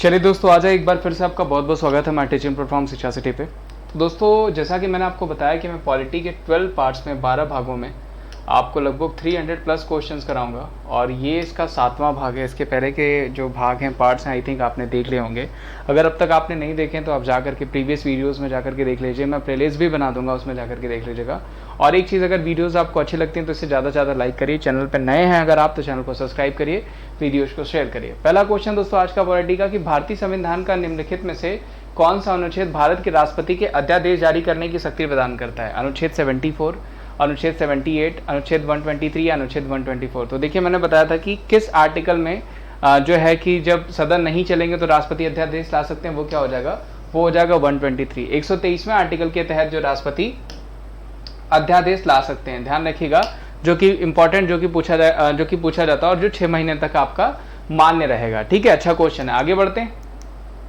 चलिए दोस्तों, आज एक बार फिर से आपका बहुत बहुत स्वागत है हमारे टीचिंग प्लेटफॉर्म शिक्षा सिटी पे। तो दोस्तों, जैसा कि मैंने आपको बताया कि मैं पॉलिटी के 12 पार्ट्स में 12 भागों में आपको लगभग 300 प्लस क्वेश्चंस कराऊंगा और ये इसका 7वां भाग है। इसके पहले के जो भाग हैं, पार्ट्स हैं, आई थिंक आपने देख लिए होंगे। अगर अब तक आपने नहीं देखे तो आप जाकर के प्रीवियस वीडियोज़ में जाकर के देख लीजिए। मैं प्लेलिस्ट भी बना दूंगा, उसमें जाकर के देख लीजिएगा। और एक चीज़, अगर वीडियोज़ आपको अच्छी लगती हैं तो इससे ज़्यादा से ज़्यादा लाइक करिए। चैनल पर नए हैं अगर आप, तो चैनल को सब्सक्राइब करिए, वीडियोज़ को शेयर करिए। पहला क्वेश्चन दोस्तों आज का पॉलिटी का कि भारतीय संविधान का निम्नलिखित में से कौन सा अनुच्छेद भारत के राष्ट्रपति के अध्यादेश जारी करने की शक्ति प्रदान करता है? अनुच्छेद 74, अनुच्छेद 78, अनुच्छेद 123 या अनुच्छेद 124। तो देखिए, मैंने बताया था कि किस आर्टिकल में जो है कि जब सदन नहीं चलेंगे तो राष्ट्रपति अध्यादेश ला सकते हैं, वो क्या हो जाएगा? वो हो जाएगा 123। 123वें आर्टिकल के तहत जो राष्ट्रपति अध्यादेश ला सकते हैं, ध्यान रखिएगा, जो कि इंपॉर्टेंट, जो कि पूछा जाता है और जो 6 महीने तक आपका मान्य रहेगा। ठीक है, अच्छा क्वेश्चन है। आगे बढ़ते हैं।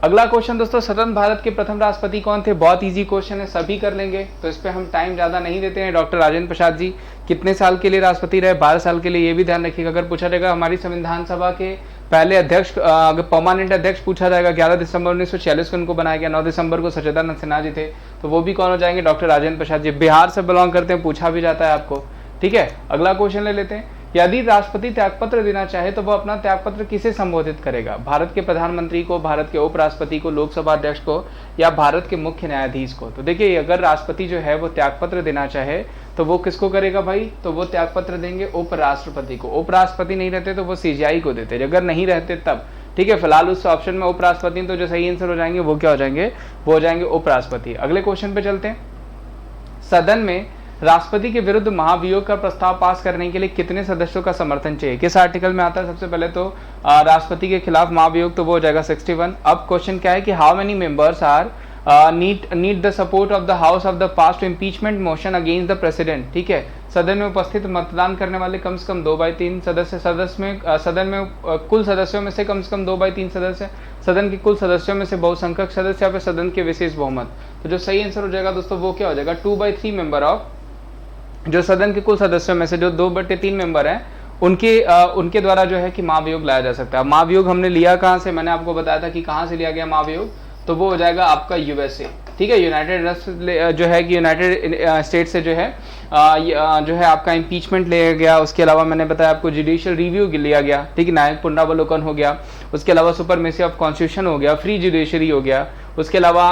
अगला क्वेश्चन दोस्तों, स्वतंत्र भारत के प्रथम राष्ट्रपति कौन थे? बहुत इजी क्वेश्चन है, सभी कर लेंगे, तो इस पे हम टाइम ज्यादा नहीं देते हैं। डॉक्टर राजेंद्र प्रसाद जी कितने साल के लिए राष्ट्रपति रहे? 12 साल के लिए। ये भी ध्यान रखिएगा। अगर पूछा जाएगा हमारी संविधान सभा के पहले अध्यक्ष, अगर परमानेंट अध्यक्ष पूछा जाएगा, 11 दिसंबर 1946 को उनको बनाया गया, 9 दिसंबर को सच्चिदानंद सिन्हा जी थे, तो वो भी कौन हो जाएंगे? डॉक्टर राजेंद्र प्रसाद जी। बिहार से बिलोंग करते हैं, पूछा भी जाता है आपको। ठीक है, अगला क्वेश्चन ले लेते हैं। यदि राष्ट्रपति त्यागपत्र देना चाहे तो वह अपना त्यागपत्र किसे संबोधित करेगा? भारत के प्रधानमंत्री को, भारत के उपराष्ट्रपति को, लोकसभा अध्यक्ष को या भारत के मुख्य न्यायाधीश को? तो देखिए, अगर राष्ट्रपति जो है वो त्यागपत्र देना चाहे तो वो किसको करेगा भाई? तो वो त्यागपत्र देंगे उपराष्ट्रपति को। उपराष्ट्रपति नहीं रहते तो वो सीजीआई को देते, अगर नहीं रहते तब। ठीक है, फिलहाल उस ऑप्शन में उपराष्ट्रपति, तो जो सही आंसर हो जाएंगे वो क्या हो जाएंगे? वो हो जाएंगे उपराष्ट्रपति। अगले क्वेश्चन पे चलते हैं। सदन में राष्ट्रपति के विरुद्ध महाभियोग का प्रस्ताव पास करने के लिए कितने सदस्यों का समर्थन चाहिए? किस आर्टिकल में आता है? सबसे पहले तो राष्ट्रपति के खिलाफ महाभियोग, तो वो हो जाएगा 61। अब क्वेश्चन क्या है कि how many members are need the support of the house of the pass to impeachment motion against the president? ठीक है, सदन में उपस्थित मतदान करने वाले कम से कम 2/3 सदस्य, सदन में कुल सदस्यों में से कम 2/3 सदस्य, सदन के कुल सदस्यों में से बहुसंख्यक सदस्य या फिर सदन के विशेष बहुमत। तो जो सही आंसर हो जाएगा दोस्तों वो क्या हो जाएगा? 2/3 मेंबर ऑफ, जो सदन के कुल सदस्यों में से जो 2/3 मेंबर हैं उनके द्वारा जो है कि महाभियोग लाया जा सकता है। महाभियोग हमने लिया कहाँ से? मैंने आपको बताया था कि कहाँ से लिया गया महाभियोग, तो वो हो जाएगा आपका यूएसए। ठीक है, यूनाइटेड जो है कि यूनाइटेड स्टेट से जो है आपका इम्पीचमेंट लिया गया। उसके अलावा मैंने बताया आपको जुडिशियल रिव्यू लिया गया। ठीक है, न्यायिक पुनरावलोकन हो गया। उसके अलावा सुपरमेसी ऑफ कॉन्स्टिट्यूशन हो गया, फ्री जुडिशरी हो गया। उसके अलावा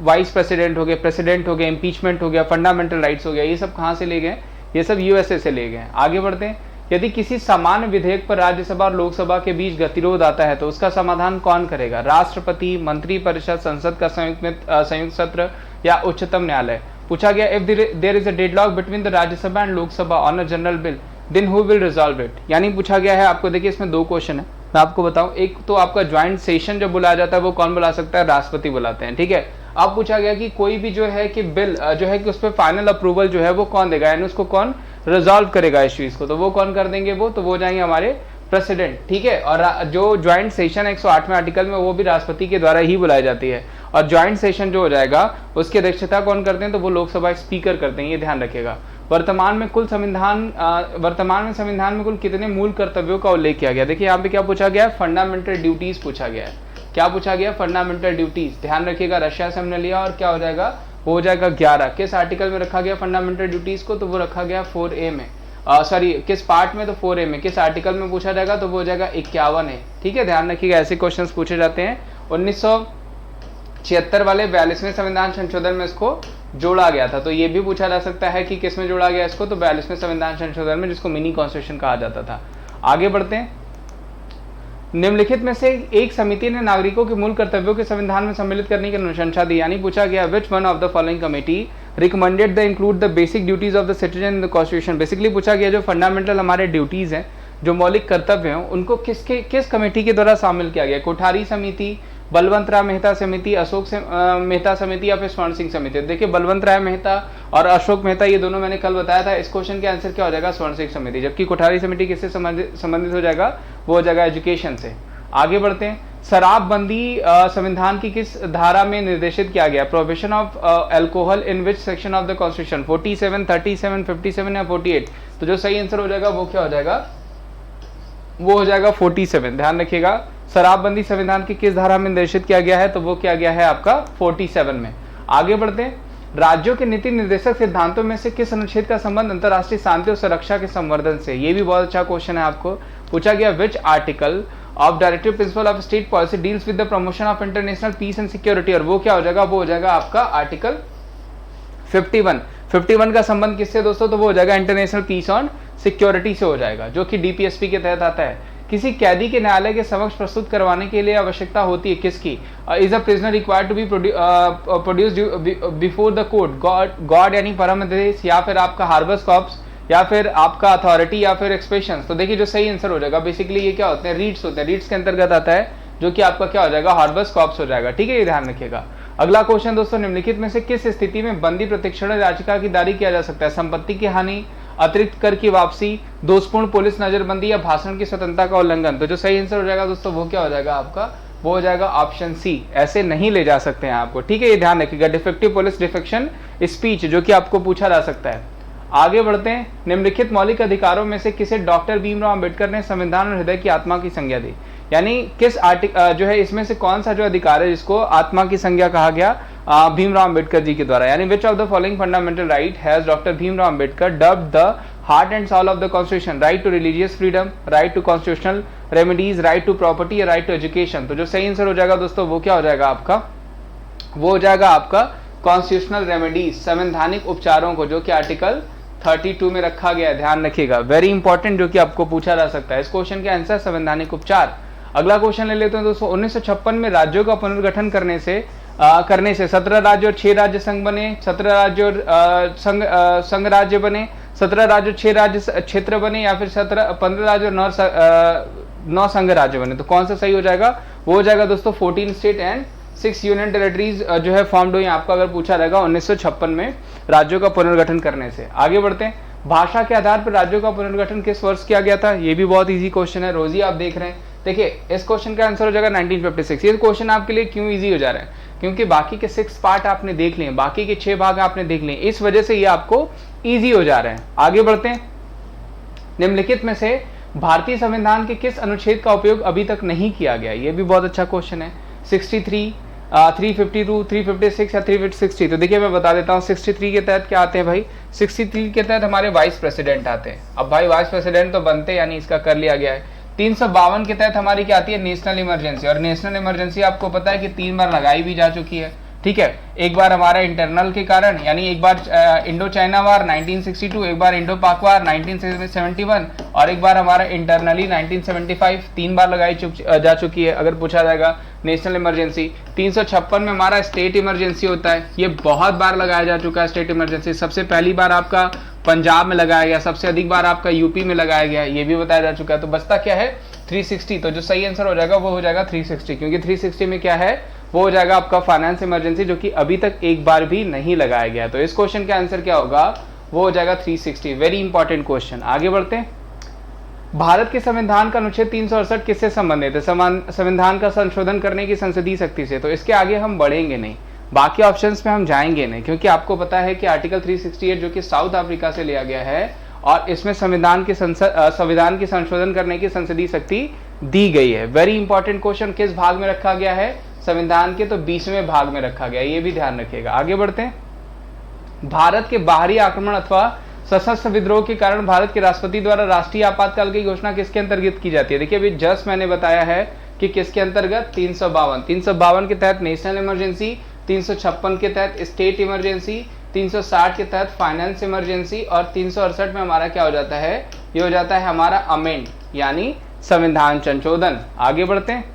वाइस प्रेसिडेंट हो गए, प्रेसिडेंट हो गए, इम्पीचमेंट हो गया, फंडामेंटल राइट्स हो गया। ये सब कहाँ से ले गए? ये सब यूएसए से ले गए। आगे बढ़ते हैं। यदि किसी सामान्य विधेयक पर राज्यसभा और लोकसभा के बीच गतिरोध आता है तो उसका समाधान कौन करेगा? राष्ट्रपति, मंत्रिपरिषद, संसद का संयुक्त सत्र या उच्चतम न्यायालय? पूछा गया if there is a deadlock between the Rajya Sabha and Lok Sabha on a general bill then who will resolve it? यानी पूछा गया है आपको, देखिए इसमें 2 क्वेश्चन है, मैं आपको बताऊं। एक तो आपका ज्वाइंट सेशन जो बुलाया जाता है वो कौन बुला सकता है? राष्ट्रपति बुलाते हैं। ठीक है, अब पूछा गया कि कोई भी जो है कि बिल जो है कि उस पर फाइनल अप्रूवल जो है वो कौन देगा, यानी उसको कौन रिजॉल्व करेगा इस चीज को? तो वो कौन कर देंगे? वो तो वो जाएंगे हमारे प्रेसिडेंट। ठीक है, और जो ज्वाइंट सेशन 108वें आर्टिकल में वो भी राष्ट्रपति के द्वारा ही बुलाई जाती है। और ज्वाइंट सेशन जो हो जाएगा उसकी अध्यक्षता कौन करते हैं? तो वो लोकसभा स्पीकर करते हैं, ये ध्यान रखिएगा। वर्तमान में संविधान में कुल कितने मूल कर्तव्यों का उल्लेख किया गया? देखिए यहाँ पे क्या पूछा गया है? फंडामेंटल ड्यूटीज पूछा गया है। क्या पूछा गया? Fundamental duties. ध्यान रखिएगा, रशिया से हमने लिया और क्या हो जाएगा? वो हो जाएगा 11। किस आर्टिकल में रखा गया फंडामेंटल ड्यूटीज को? तो वो रखा गया 4A में। सॉरी, किस पार्ट में? तो 4A में। किस आर्टिकल में पूछा जाएगा? तो वो हो जाएगा 51 है। ठीक है, ध्यान रखिएगा, ऐसे क्वेश्चंस पूछे जाते हैं। 1976 वाले 42वें संविधान संशोधन में इसको जोड़ा गया था, तो ये भी पूछा जा सकता है कि किस में जोड़ा गया इसको? तो 42वें संविधान संशोधन में, जिसको मिनी कॉन्स्टिट्यूशन कहा जाता था। आगे बढ़ते हैं। निम्नलिखित में से एक समिति ने नागरिकों के मूल कर्तव्यों के संविधान में सम्मिलित करने की अनुशंसा दी, यानी पूछा गया which one of the following committee recommended the include the basic duties of the citizen in the constitution? Basically पूछा गया जो फंडामेंटल हमारे ड्यूटीज हैं, जो मौलिक कर्तव्य हैं, उनको किस कमेटी के द्वारा शामिल किया गया? कोठारी समिति, बलवंत राय मेहता समिति, अशोक मेहता समिति या फिर स्वर्ण सिंह समिति? देखिए, बलवंत राय मेहता और अशोक मेहता, ये दोनों मैंने कल बताया था। इस क्वेश्चन के आंसर क्या हो जाएगा? स्वर्ण सिंह समिति। जबकि कोठारी समिति किससे संबंधित हो जाएगा? वो हो जाएगा एजुकेशन से। आगे बढ़ते हैं। शराबबंदी संविधान की किस धारा में निर्देशित किया गया? Prohibition of alcohol in which section of the constitution? 47, 37, 57 या 48? तो जो सही आंसर हो जाएगा वो क्या हो जाएगा? वो हो जाएगा 47। ध्यान रखिएगा, शराबबंदी संविधान की किस धारा में निर्देशित किया गया है, तो वो किया गया है आपका 47 में। आगे बढ़ते हैं, राज्यों के नीति निर्देशक सिद्धांतों में से किस अनुच्छेद का संबंध अंतर्राष्ट्रीय शांति और सुरक्षा के संवर्धन से, ये भी बहुत अच्छा क्वेश्चन है, आपको पूछा गया। Which article of directive principle of state policy deals with the promotion of international peace and security, और वो क्या हो जाएगा, वो हो जाएगा आपका आर्टिकल 51 का संबंध किससे दोस्तों, तो वो हो जाएगा इंटरनेशनल पीस एंड सिक्योरिटी से हो जाएगा, जो कि डीपीएसपी के तहत आता है। किसी कैदी के न्यायालय के समक्ष प्रस्तुत करवाने के लिए आवश्यकता होती है किसकी, is a prisoner required to be produced before the court, गॉड यानी परम आदेश, या फिर आपका हार्बस कॉर्प्स, या फिर आपका अथॉरिटी, या फिर एक्सप्रेशन। तो देखिए जो सही आंसर हो जाएगा, बेसिकली ये क्या होते हैं, रीड्स होते हैं, रीड्स के अंतर्गत आता है, जो कि आपका क्या हो जाएगा, हार्बस कॉर्प्स हो जाएगा। ठीक है, ये ध्यान रखिएगा। अगला क्वेश्चन दोस्तों, निम्नलिखित में से किस स्थिति में बंदी प्रतिक्षण याचिका की दायर किया जा सकता है, संपत्ति की हानि, अतिरिक्त कर की वापसी, दोषपूर्ण पुलिस नजरबंदी, या भाषण की स्वतंत्रता का उल्लंघन। तो जो सही आंसर हो जाएगा दोस्तों, वो क्या हो जाएगा आपका, वो हो जाएगा ऑप्शन सी, ऐसे नहीं ले जा सकते हैं आपको। ठीक है, ये ध्यान रखिएगा, डिफेक्टिव पुलिस डिफेक्शन स्पीच, जो कि आपको पूछा जा सकता है। आगे बढ़ते हैं, निम्नलिखित मौलिक अधिकारों में से किसे डॉक्टर भीमराव अंबेडकर ने संविधान और हृदय की आत्मा की संज्ञा दी, यानी किस जो है इसमें से कौन सा जो अधिकार है जिसको आत्मा की संज्ञा कहा गया भीमराव अंबेडकर जी के द्वारा, यानी which of the following fundamental right has doctor Bhimrao Ambedkar dubbed the heart and soul of the constitution, right to religious freedom, right to constitutional remedies, right to property, या राइट टू एजुकेशन। तो जो सही आंसर हो जाएगा दोस्तों, वो क्या हो जाएगा आपका, वो हो जाएगा आपका कॉन्स्टिट्यूशनल रेमेडीज, संवैधानिक उपचारों को, जो कि आर्टिकल 32 में रखा गया है, ध्यान रखिएगा, वेरी इंपॉर्टेंट, जो कि आपको पूछा जा सकता है। इस क्वेश्चन के आंसर संवैधानिक उपचार। अगला क्वेश्चन ले लेते हैं दोस्तों, 1956 में राज्यों का पुनर्गठन करने से 17 राज्य और 6 राज्य संघ बने, 17 राज्य और संघ राज्य बने, 17 राज्य और 6 राज्य क्षेत्र बने, या फिर 15 राज्य और 9 संघ राज्य बने। तो कौन सा सही हो जाएगा, वो हो जाएगा दोस्तों 14 स्टेट एंड 6 यूनियन टेरिटरीज जो है फॉर्म्ड हुई, आपका अगर पूछा रहेगा 1956 में राज्यों का पुनर्गठन करने से। आगे बढ़ते हैं, भाषा के आधार पर राज्यों का पुनर्गठन किस वर्ष किया गया था, ये भी बहुत इजी क्वेश्चन है, रोजी आप देख रहे हैं। देखिए इस क्वेश्चन का आंसर हो जाएगा 1956। ये क्वेश्चन आपके लिए क्यों इजी हो जा रहा है, क्योंकि बाकी के 6 पार्ट आपने देख लिए, बाकी के 6 भाग आपने देख लिए, इस वजह से ये आपको इजी हो जा रहे हैं। आगे बढ़ते हैं, निम्नलिखित में से भारतीय संविधान के किस अनुच्छेद का उपयोग अभी तक नहीं किया गया, ये भी बहुत अच्छा क्वेश्चन है। 63, 352, 356 या 360। तो देखिए मैं बता देता हूँ, 63 के तहत क्या आते हैं भाई, 63 के तहत हमारे वाइस प्रेसिडेंट आते हैं। अब भाई वाइस प्रेसिडेंट तो बनते, यानी इसका कर लिया गया है। 352 के तहत हमारी क्या आती है, नेशनल इमरजेंसी, और नेशनल इमरजेंसी आपको पता है कि 3 बार लगाई भी जा चुकी है। ठीक है, एक बार हमारा इंटरनल के कारण, यानी एक बार इंडो चाइना वार 1962, एक बार इंडो पाक वार 1971, और एक बार हमारा इंटरनली 1975, 3 बार लगाई जा चुकी है। अगर पूछा जाएगा नेशनल इमरजेंसी, 356 में हमारा स्टेट इमरजेंसी होता है, ये बहुत बार लगाया जा चुका है स्टेट इमरजेंसी। सबसे पहली बार आपका पंजाब में लगाया गया, सबसे अधिक बार आपका यूपी में लगाया गया, ये भी बताया जा चुका है। तो बचता क्या है, 360। तो जो सही आंसर हो जाएगा वो हो जाएगा 360, क्योंकि 360 में क्या है, वो हो जाएगा आपका फाइनेंस इमरजेंसी, जो कि अभी तक एक बार भी नहीं लगाया गया। तो इस क्वेश्चन का आंसर क्या होगा, वो हो जाएगा 360। Very important question. आगे बढ़ते हैं, भारत के संविधान का अनुच्छेद 368 किससे संबंधित है, संविधान का संशोधन करने की संसदीय शक्ति से। तो इसके आगे हम बढ़ेंगे नहीं, बाकी ऑप्शंस में हम जाएंगे नहीं, क्योंकि आपको पता है कि आर्टिकल 368 जो कि साउथ अफ्रीका से लिया गया है, और इसमें संविधान की संशोधन करने की संसदीय शक्ति दी गई है। वेरी इंपॉर्टेंट क्वेश्चन, किस भाग में रखा गया है, संविधान के तो 20वें भाग में रखा गया है, ये भी ध्यान रखिएगा। आगे बढ़ते हैं, भारत के बाहरी आक्रमण अथवा सशस्त्र विद्रोह के कारण भारत के राष्ट्रपति द्वारा राष्ट्रीय आपातकाल की घोषणा किसके अंतर्गत की जाती है। देखिए अभी जस्ट मैंने बताया है कि किसके अंतर्गत, 352 के तहत नेशनल इमरजेंसी, 356 के तहत स्टेट इमरजेंसी, 360 के तहत फाइनेंस इमरजेंसी, और 368 में हमारा क्या हो जाता है, ये हो जाता है हमारा अमेंड, यानी संविधान संशोधन। आगे बढ़ते हैं,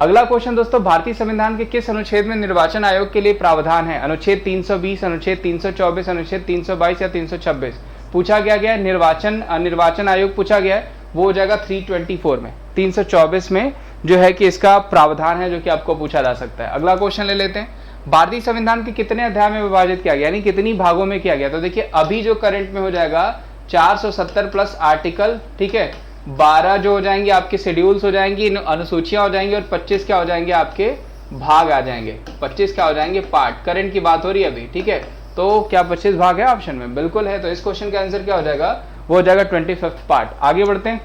अगला क्वेश्चन दोस्तों, भारतीय संविधान के किस अनुच्छेद में निर्वाचन आयोग के लिए प्रावधान है, अनुच्छेद 320, अनुच्छेद 324, अनुच्छेद 322 या 326। पूछा गया है निर्वाचन आयोग पूछा गया है, वो हो जाएगा 324 में, 324 में जो है कि इसका प्रावधान है, जो कि आपको पूछा जा सकता है। अगला क्वेश्चन ले लेते हैं, भारतीय संविधान के कितने अध्याय में विभाजित किया गया, यानी कितनी भागों में किया गया। तो देखिए अभी जो करंट में हो जाएगा 470 प्लस आर्टिकल, ठीक है, 12 जो हो जाएंगे आपके शेड्यूल्स हो जाएंगी, अनुसूचियां हो जाएंगी, और 25 क्या हो जाएंगे आपके भाग आ जाएंगे, 25 क्या हो जाएंगे पार्ट। करंट की बात हो रही है अभी, ठीक है, तो क्या 25 भाग है ऑप्शन में, बिल्कुल है। तो इस क्वेश्चन का आंसर क्या हो जाएगा, वो हो जाएगा 25th पार्ट। आगे बढ़ते हैं,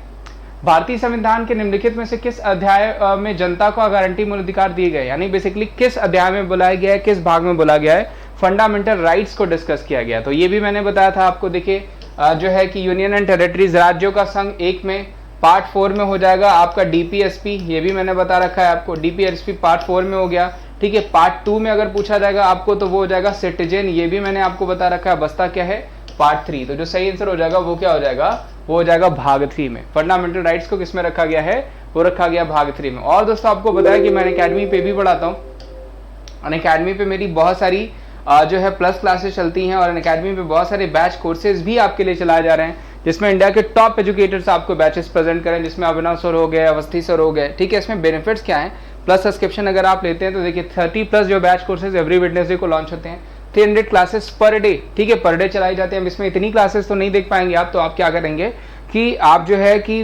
भारतीय संविधान के निम्नलिखित में से किस अध्याय में जनता को गारंटी मूल अधिकार दिए गए, यानी बेसिकली किस अध्याय में बोला गया है, किस भाग में बोला गया है फंडामेंटल राइट्स को डिस्कस किया गया। तो ये भी मैंने बताया था आपको। देखिए जो है कि यूनियन एंड टेरिटरीज, राज्यों का संघ 1 में, पार्ट 4 में हो जाएगा आपका डीपीएसपी, ये भी मैंने बता रखा है आपको, डीपीएसपी पार्ट 4 में हो गया। ठीक है, पार्ट 2 में अगर पूछा जाएगा आपको तो वो हो जाएगा सिटीजन, ये भी मैंने आपको बता रखा है। बस्ता क्या है, पार्ट 3। तो जो सही आंसर हो जाएगा वो क्या हो जाएगा, वो हो जाएगा भाग 3 में। फंडामेंटल राइट्स को किसमें रखा गया है, वो रखा गया भाग 3 में। और दोस्तों आपको बताया कि मैं अकेडमी पे भी पढ़ाता हूँ, अकेडमी पे मेरी बहुत सारी जो है प्लस क्लासेस चलती हैं, और अकेडमी पे बहुत सारे बैच कोर्सेज भी आपके लिए चलाए जा रहे हैं, जिसमें इंडिया के टॉप एजुकेटर्स आपको बैचेस प्रेजेंट करें, जिसमें अभिनव सर हो गए, अवस्थी सर हो गए। ठीक है, इसमें बेनिफिट्स क्या हैं, प्लस सब्सक्रिप्शन अगर आप लेते हैं तो देखिए 30+ जो बैच कोर्सेज एवरी वेडनेसडे को लॉन्च होते हैं, 300 क्लासेस पर डे। ठीक है, पर डे चलाई जाती है। इसमें इतनी क्लासेस तो नहीं देख पाएंगे आप, तो आप क्या करेंगे कि आप जो है कि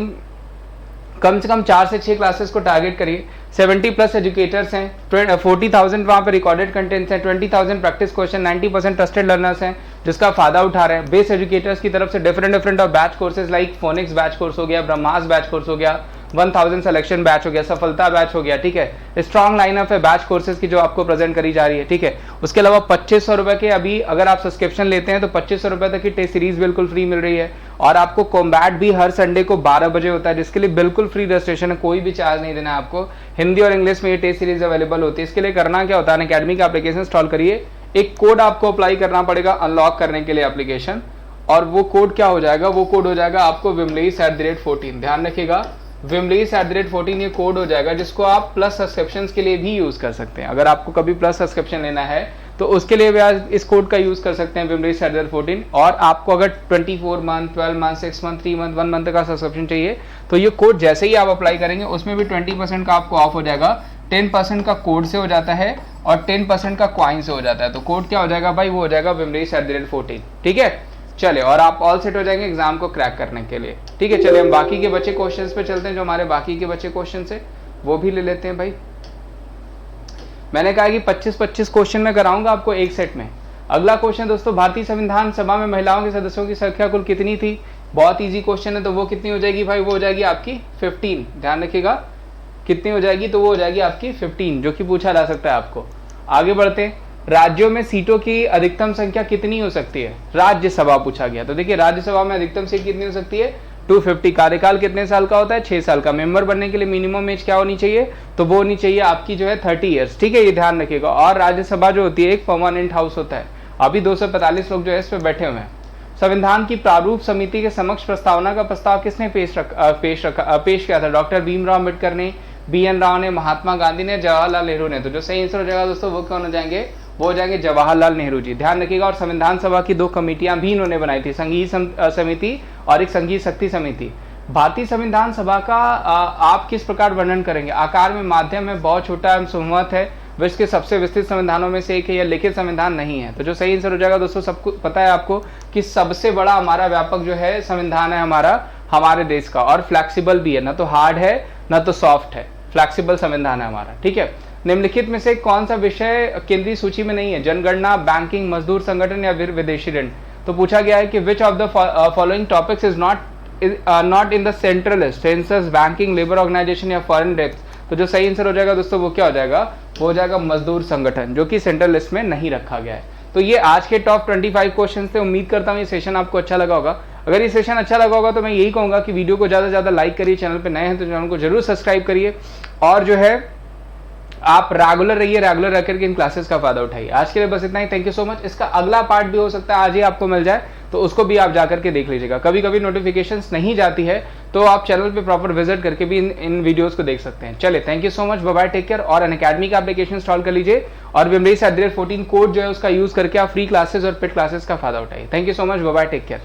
कम से कम 4 से 6 क्लासेस को टारगेट करिए। 70+ एजुकेटर्स हैं, 40,000 वहाँ पर रिकॉर्डेड कंटेंट्स हैं, 20,000 प्रैक्टिस क्वेश्चन, 90% ट्रस्टेड लर्नर्स हैं जिसका फायदा उठा रहे हैं। बेस एजुकेटर्स की तरफ से different of batch courses like phoenix batch course हो गया, ब्रह्मास बैच कोर्स हो गया, 1000 सिलेक्शन बैच हो गया, सफलता बैच हो गया। ठीक है, स्ट्रॉन्ग लाइनअप है बैच कोर्सेज की जो आपको प्रेजेंट करी जा रही है। ठीक है, उसके अलावा 2500 रुपए के अभी अगर आप सब्सक्रिप्शन लेते हैं तो 2500 रुपए तक की टेस्ट सीरीज बिल्कुल फ्री मिल रही है। और आपको कॉम्बैट भी हर संडे को 12 बजे होता है, जिसके लिए बिल्कुल फ्री रजिस्ट्रेशन है, कोई भी चार्ज नहीं देना है आपको। हिंदी और इंग्लिश में ये टेस्ट सीरीज अवेलेबल होती है। इसके लिए करना क्या होता है, अकेडमी का एप्लीकेशन इंस्टॉल करिए, एक कोड आपको अप्लाई करना पड़ेगा अनलॉक करने के लिए एप्लीकेशन, और वो कोड क्या हो जाएगा, वो कोड हो जाएगा आपको wimleys@14। ध्यान रखिएगा, wimleys@14 ये कोड हो जाएगा, जिसको आप प्लस सब्सक्रिप्शन के लिए भी यूज कर सकते हैं। अगर आपको कभी प्लस सब्सक्रिप्शन लेना है तो उसके लिए भी आज इस कोड का यूज कर सकते हैं, wimleys@14। और आपको अगर 24 month, 12 month, 6 month, 3 month, 1 month का सब्सक्रिप्शन चाहिए तो ये कोड जैसे ही आप अप्लाई करेंगे उसमें भी 20% का आपको ऑफ हो जाएगा। 10% का कोड से हो जाता है और 10% का क्वाइन से हो जाता है। तो कोड क्या हो जाएगा भाई, वो हो जाएगा wimleys@14। ठीक है, चले, और आप ऑल सेट हो जाएंगे एग्जाम को क्रैक करने के लिए। ठीक है, चलिए हम बाकी के बचे क्वेश्चंस पे चलते हैं। जो हमारे बाकी के बचे क्वेश्चंस है वो भी ले लेते हैं भाई। मैंने कहा कि 25-25 क्वेश्चन में कराऊंगा आपको एक सेट में। अगला क्वेश्चन दोस्तों, भारतीय संविधान सभा में महिलाओं के सदस्यों की संख्या कुल कितनी थी। बहुत ईजी क्वेश्चन है, तो वो कितनी हो जाएगी भाई, वो हो जाएगी आपकी 15। ध्यान रखिएगा, कितनी हो जाएगी, तो वो हो जाएगी आपकी 15, जो कि पूछा जा सकता है आपको। आगे बढ़ते हैं, राज्यों में सीटों की अधिकतम संख्या कितनी हो सकती है, राज्यसभा पूछा गया। तो देखिए राज्यसभा में अधिकतम सीट कितनी हो सकती है, 250। कार्यकाल कितने साल का होता है, 6 साल का। मेंबर बनने के लिए मिनिमम एज क्या होनी चाहिए, तो वो होनी चाहिए आपकी जो है 30 ईयर्स। ठीक है, ये ध्यान रखिएगा। और राज्यसभा जो होती है एक परमानेंट हाउस होता है। अभी 245 लोग जो है इस पर बैठे हुए हैं। संविधान की प्रारूप समिति के समक्ष प्रस्तावना का प्रस्ताव किसने पेश किया था, डॉक्टर भीमराव अम्बेडकर ने, BN राव ने, महात्मा गांधी ने, जवाहरलाल नेहरू ने। तो जो सही आंसर हो जाएगा दोस्तों वो कौन हो जाएंगे, वो हो जाएंगे जवाहरलाल नेहरू जी। ध्यान रखिएगा। और संविधान सभा की 2 कमेटियां भी इन्होंने बनाई थी, संघीय समिति और एक संघीय शक्ति समिति। भारतीय संविधान सभा का आप किस प्रकार वर्णन करेंगे, आकार में, माध्यम में, बहुत छोटा एवं सुमत है, विश्व के सबसे विस्तृत संविधानों में से एक है, या लिखित संविधान नहीं है। तो जो सही आंसर हो जाएगा दोस्तों, सबको पता है आपको कि सबसे बड़ा हमारा व्यापक जो है संविधान है हमारे देश का, और फ्लैक्सिबल भी है, ना तो हार्ड है ना तो सॉफ्ट है, फ्लैक्सिबल संविधान है हमारा। ठीक है, निम्नलिखित में से कौन सा विषय केंद्रीय सूची में नहीं है, जनगणना, बैंकिंग, मजदूर संगठन या फिर विदेशी ऋण। तो पूछा गया है कि which of the following topics is not in the central list, census, banking, labour organisation या फॉरेन डेप्थ। तो जो सही आंसर हो जाएगा दोस्तों वो क्या हो जाएगा, वो हो जाएगा मजदूर संगठन, जो कि सेंट्रल लिस्ट में नहीं रखा गया है। तो ये आज के टॉप 25 क्वेश्चन थे। उम्मीद करता हूँ ये सेशन आपको अच्छा लगा होगा। अगर ये सेशन अच्छा लगा होगा तो मैं यही कहूंगा कि वीडियो को ज़्यादा से ज़्यादा लाइक करिए, चैनल पे नए हैं तो चैनल को जरूर सब्सक्राइब करिए, और जो है आप रेगुलर रहिए, रेगुलर रह करके इन क्लासेस का फायदा उठाइए। आज के लिए बस इतना ही, थैंक यू सो मच। इसका अगला पार्ट भी हो सकता है आज ही आपको मिल जाए, तो उसको भी आप जाकर के देख लीजिएगा। कभी कभी नोटिफिकेशंस नहीं जाती है तो आप चैनल पे प्रॉपर विजिट करके भी इन वीडियोस को देख सकते हैं। चलिए, thank you so much, bye bye, take care. और अनअकैडमी का एप्लीकेशन इंस्टॉल कर लीजिए, और wimleys@14 कोड जो है उसका यूज करके आप फ्री क्लासेस और पेड क्लासेस का फायदा उठाइए। Thank you so much, bye bye, take care.